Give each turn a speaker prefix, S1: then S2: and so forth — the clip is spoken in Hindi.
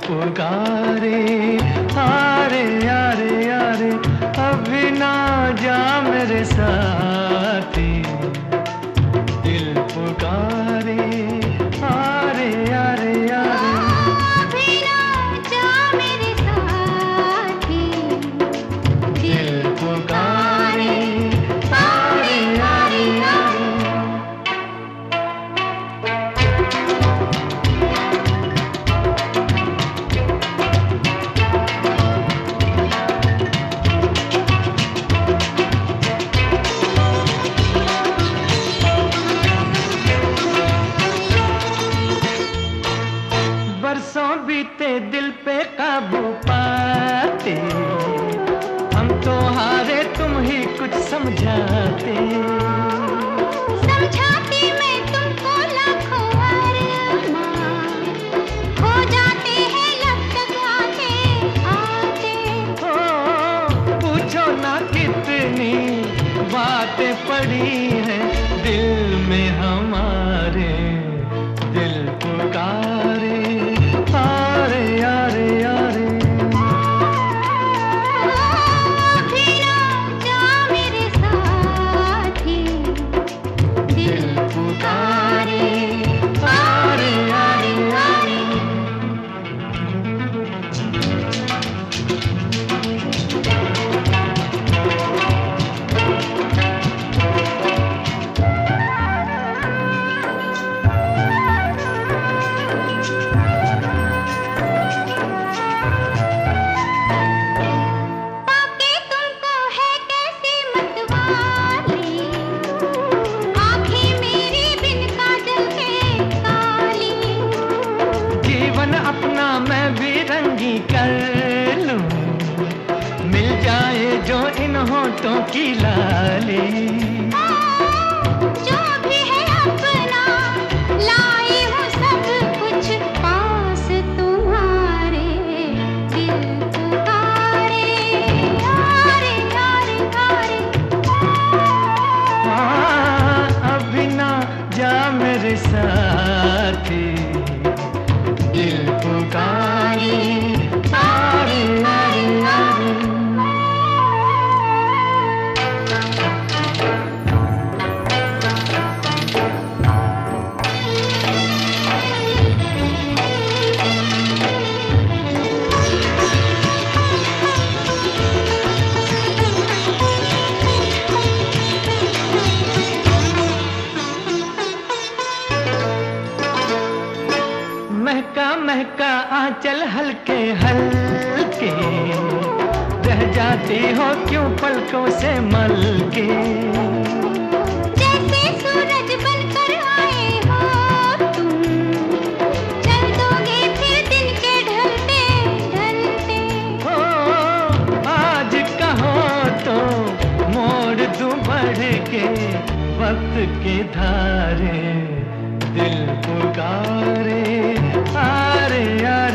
S1: पुकारे, आरे आरे आरे अभी ना जा मेरे साथी। दिल पुकारे, आरे आरे आरे
S2: अभी ना जा मेरे साथी।
S1: दिल पुकारे, आरे आरे आरे। बरसों बीते दिल पे काबू पाते, हम तो हारे तुम ही कुछ समझाते।
S2: समझाती मैं तुमको लाखों अरमान, हो जाते हैं लब तक आते आते।
S1: ओ पूछो ना कितनी बातें पड़ी हैं दिल में हमारे। दिल पुकारे, आरे आरे आरे
S2: अभी ना जा मेरे साथी।
S1: दिल पुकारे, आरे आरे आरे।
S2: पाके तुमको है कैसी मतवाली, आँखें मेरी बिन काजल के काली।
S1: जीवन अपना मैं भी रंगी कर लूं, मिल जाए जो इन होठों की लाली।
S2: जो भी है अपना लाई हूँ सब कुछ पास तुम्हारे। दिल पुकारे, आरे आरे आरे
S1: अभी ना जा मेरे साथी। दिल पुकारे, आरे आरे आरे। महका महका आंचल हल्के हल्के, रह जाती हो क्यों पलकों से मलके।
S2: जैसे सूरज बनकर आए हो तुम, चल दोगे फिर दिन के ढलते ढलते।
S1: हो आज कहो तो मोड़ दूं बढ़ के वक्त के धारे। दिल पुकारे, आरे आरे